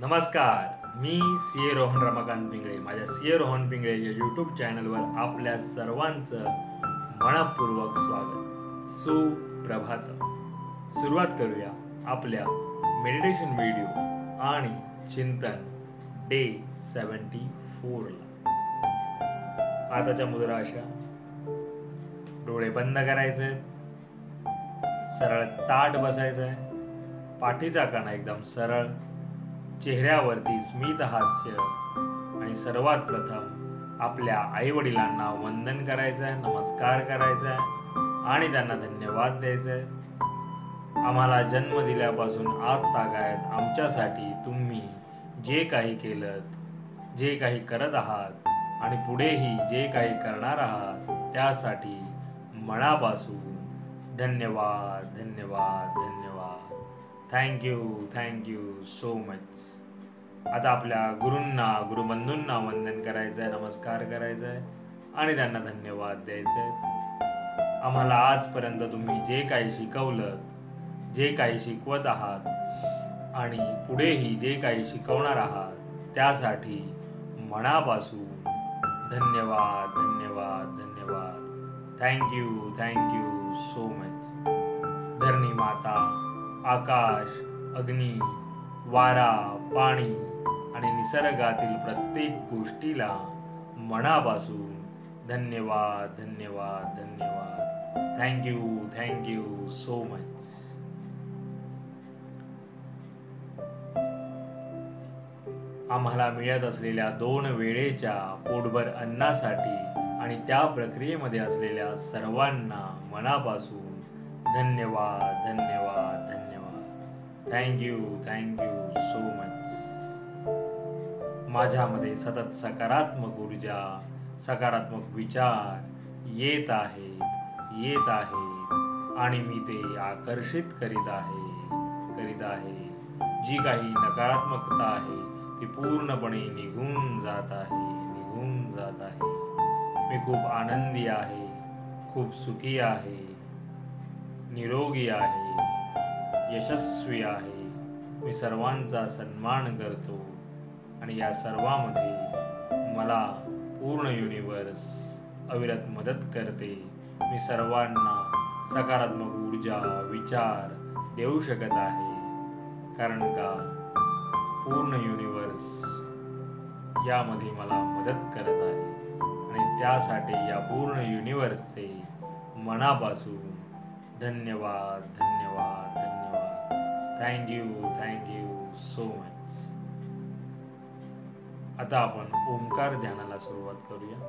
नमस्कार, मी सी ए रोहन रमाकांत पिंगळे. माझ्या सी ए रोहन पिंगळे या यूट्यूब चॅनलवर आपल्या सर्वांचं मनपूर्वक स्वागत. सुप्रभात. सुरुवात करूया आपल्या मेडिटेशन व्हिडिओ आणि चिंतन डे 74 ला. आताच्या मुद्रा अशा, डोळे बंद करायचे, सरळ ताठ बसायचंय, पाठीचा कणा एकदम सरळ, चेहऱ्यावरती स्मित हास्य आणि सर्वात प्रथम आपल्या आई वडिलांना वंदन करायचंय, नमस्कार करायचाय आणि त्यांना धन्यवाद द्यायचंय. आम्हाला जन्म दिल्यापासून आज तागायत आमच्यासाठी तुम्ही जे काही केलं, जे काही करत आहात आणि पुढेही जे काही करणार आहात त्यासाठी मनापासून धन्यवाद धन्यवाद धन्यवाद. Thank you so much. आता आपल्या गुरूंना, गुरुबंधूंना वंदन करायचंय, नमस्कार करायचंय आणि त्यांना धन्यवाद द्यायचंय. आम्हाला आजपर्यंत तुम्ही जे काही शिकवलं, जे काही शिकवत आहात आणि पुढेही जे काही शिकवणार आहात त्यासाठी मनापासून धन्यवाद धन्यवाद धन्यवाद. Thank you so much. धरणी माता, आकाश, अग्नी, वारा, पाणी आणि निसर्गातील प्रत्येक गोष्टीला मनापासून धन्यवाद धन्यवाद धन्यवाद. Thank you so much. आम्हाला मिळत असलेल्या 2 वेळेच्या पोटभर अन्नासाठी आणि त्या प्रक्रियेमध्ये असलेल्या सर्वांना मनापासून धन्यवाद धन्यवाद धन्यवाद. Thank you so much. माझ्यामध्ये सतत सकारात्मक ऊर्जा, सकारात्मक विचार येत आहेत आणि मी ते आकर्षित करीत आहे. जी काही नकारात्मकता आहे ती पूर्णपणे निघून जात आहे. मी खूप आनंदी आहे, खूप सुखी आहे, निरोगी आहे, यशस्वी आहे. मी सर्वांचा सन्मान करतो आणि या सर्वांमध्ये मला पूर्ण युनिवर्स अविरत मदत करते. मी सर्वांना सकारात्मक ऊर्जा, विचार देऊ शकत आहे, कारण का पूर्ण युनिवर्स यामध्ये मला मदत करत आहे आणि त्यासाठी या पूर्ण युनिवर्सचे मनापासून धन्यवाद धन्यवाद धन्यवाद. Thank you so much. आता आपण ओंकार ध्यानाला सुरुवात करूया.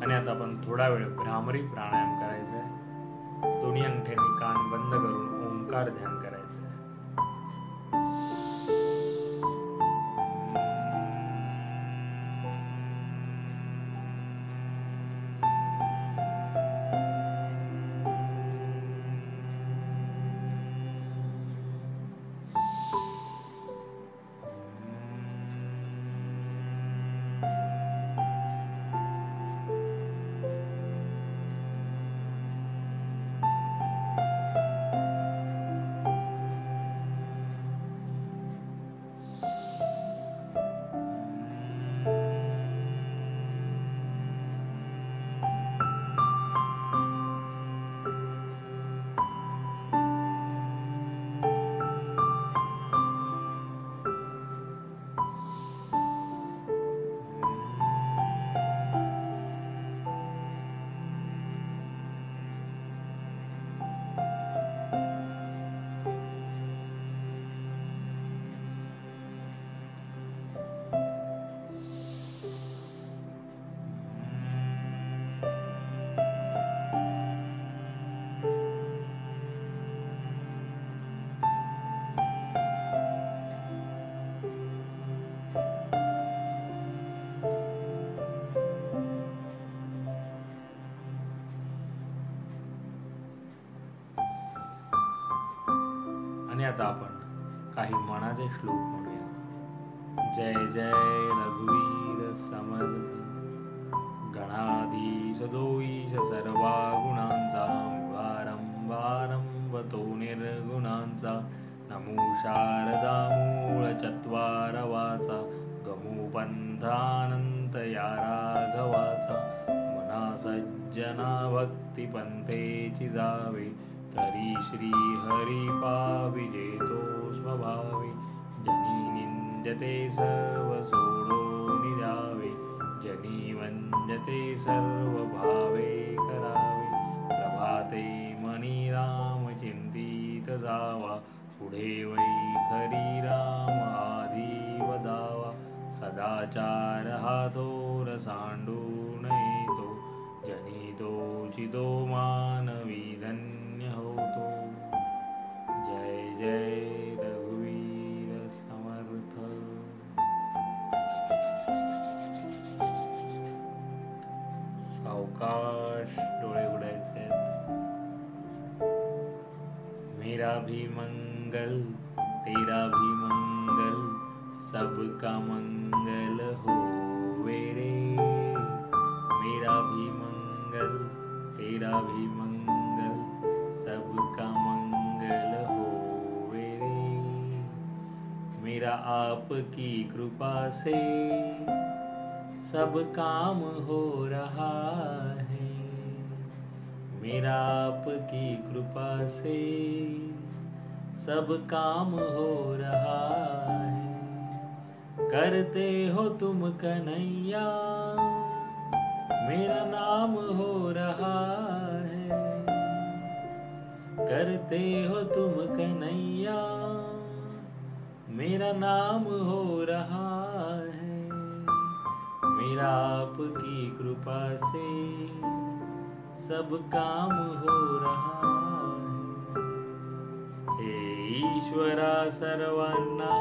आणि आता आपण थोडा वेळ भ्रामरी प्राणायाम करायचा आहे. दोन्ही अंगठ्यांनी कान बंद करून ओंकार ध्यान करायचं आहे. आता आपण काही मनाचे श्लोक म्हणूया. जय जय रघुवीर समर्थ. गणाधीश दोईश सर्वा गुणांचा, वारंवारं वतो निर्गुणांचा. नमो शारदा मूळ चत्वारवाचा, गमो पंथानंत या राघवाचा. मना सज्जना भक्ती पंथेची जावे, तरी श्री हरी पाविजेतो स्वभावे. जनी निंद्यते सर्व सोडून द्यावे, जनी वंद्यते सर्व भावे करावे. प्रभाते मनी राम चिंतित जावा, पुढे वै खरी राम आधी वदावा. सदाचार हा थोर सांडून येतो, जनी तोचितो मानवी धन्य होतो. जय जय रघुवीर समर्थ. सावकाश डोळे उघडायचे. मेरा भी मंगल तेरा भी मंगल, सबका मंगल होवे रे. मेरा भी मंगल तेरा भी मंगल, सबका मंगल होवे रे. मेरा आपकी कृपा से सब काम हो रहा है. मेरा आपकी कृपा से सब काम हो रहा है. करते हो तुम कन्हैया, मेरा नाम हो रहा है. करते हो तुम कन्हैया, मेरा नाम हो रहा है. मेरा आपकी कृपा से सब काम हो रहा है. हे ईश्वरा सर्वांना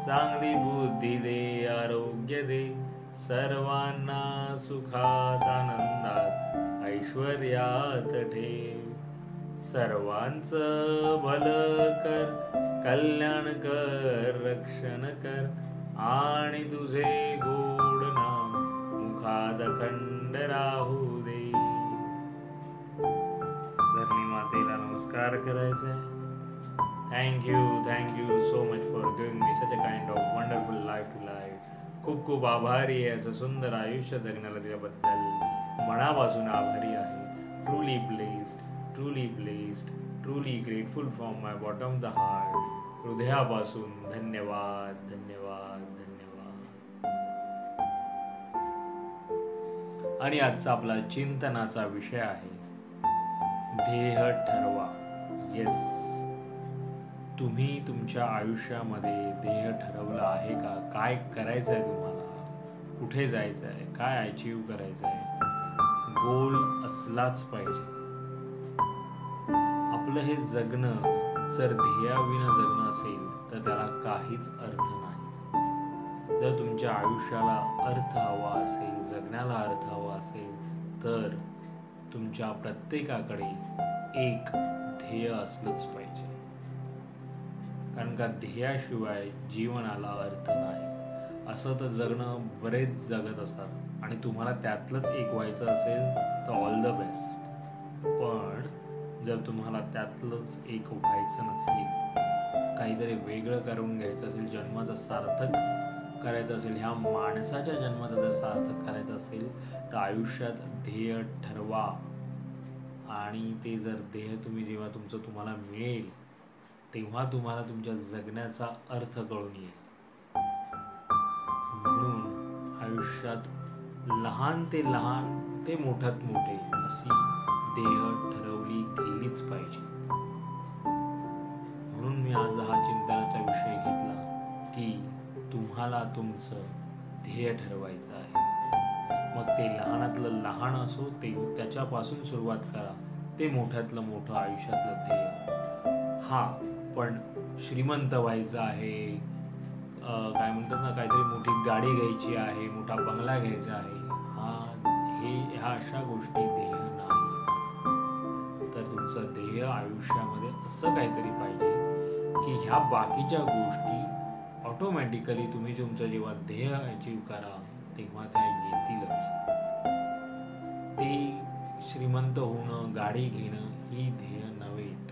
चांगली बुद्धी दे, आरोग्य दे. सर्वांना सुखात आनंदात ऐश्वर्यात ठेव. सर्वांचं भलं कर, कल्याण कर, रक्षण कर. आणि तुझे गोड नाम मुखात अखंड राहू दे. धरणी मातेला नमस्कार करायचा. Thank you so much for giving me such a kind of wonderful life to live. खूप खूप आभारी आहे, असं सुंदर आयुष्य जगण्याला दिल्याबद्दल मनापासून आभारी आहे. truly blessed, truly grateful from my bottom of the heart. हृदयापासून धन्यवाद. आणि आजचा आपला चिंतनाचा विषय आहे ध्येय ठरवा. येस, तुम्ही तुमच्या आयुष्यामध्ये ध्येय ठरवलं आहे का? काय करायचं आहे तुम्हाला? कुठे जायचं आहे? काय अचीव करायचं आहे? गोल असलाच पाहिजे. आपलं हे जगणं जर ध्येयाविना जगणं असेल तर त्याला काहीच अर्थ नाही. जर तुमच्या आयुष्याला अर्थ हवा असेल, जगण्याला अर्थ हवा असेल, तर तुमच्या प्रत्येकाकडे एक ध्येय असलंच पाहिजे. कारण का ध्येयाशिवाय जीवनाला अर्थ नाही. असं तर जगणं बरेच जगत असतात आणि तुम्हाला त्यातलंच एक व्हायचं असेल तर ऑल द बेस्ट. पण जर तुम्हाला त्यातलंच एक व्हायचं नसेल, काहीतरी वेगळं करून घ्यायचं असेल, जन्माचं सार्थक करायचं असेल, ह्या माणसाच्या जन्माचं जर सार्थक करायचं असेल तर आयुष्यात ध्येय ठरवा. आणि ते जर ध्येय जेव्हा तुम्हाला मिळेल तेव्हा तुम्हाला तुमच्या जगण्याचा अर्थ कळून येईल. म्हणून आयुष्यात लहान ते लहान ते मोठ्यात मोठे अशी ध्येय ठरवली गेलीच पाहिजे. म्हणून मी आज हा चिंतनाचा विषय घेतला की तुम्हाला तुमचं ध्येय ठरवायचं आहे. मग ते लहानातलं लहान असो, ते त्याच्यापासून सुरुवात करा, ते मोठ्यातलं मोठं आयुष्यातलं ध्येय. हा, पण श्रीमंत व्हायचं आहे, काय म्हणतात ना, काहीतरी मोठी गाडी घ्यायची आहे, मोठा बंगला घ्यायचा आहे, ह्या अशा गोष्टी ध्येय नाही. तर तुमचं ध्येय आयुष्यामध्ये असं काहीतरी पाहिजे की ह्या बाकीच्या गोष्टी ऑटोमॅटिकली तुम्ही तुमचं जेव्हा ध्येय अचीव कराल तेव्हा त्या येतीलच. ते श्रीमंत होणं, गाडी घेणं ही ध्येय नव्हेत.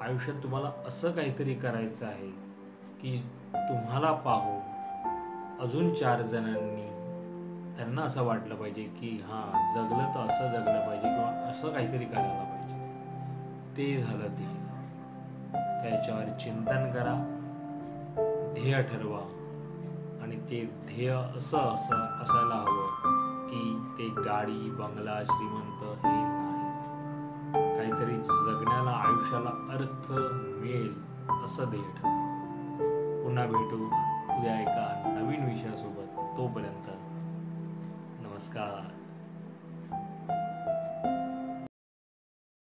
आयुष्यात तुम्हाला असं काहीतरी करायचं आहे की तुम्हाला पाहून अजून 4 जणांनी त्यांना असं वाटलं पाहिजे की जगलं तर असं जगलं पाहिजे किंवा असं काहीतरी करायला पाहिजे. ते झालं ध्येय. त्याच्यावर चिंतन करा, ध्येय ठरवा आणि ते ध्येय असं असायला हवं की ते गाडी, बंगला, श्रीमंत हे नाही. काहीतरी जगण्याला, आयुष्याला अर्थ मिळेल असं ध्येय ठरवा. पुन्हा भेटू उद्या एका नवीन विषयासोबत. तोपर्यंत नमस्कार.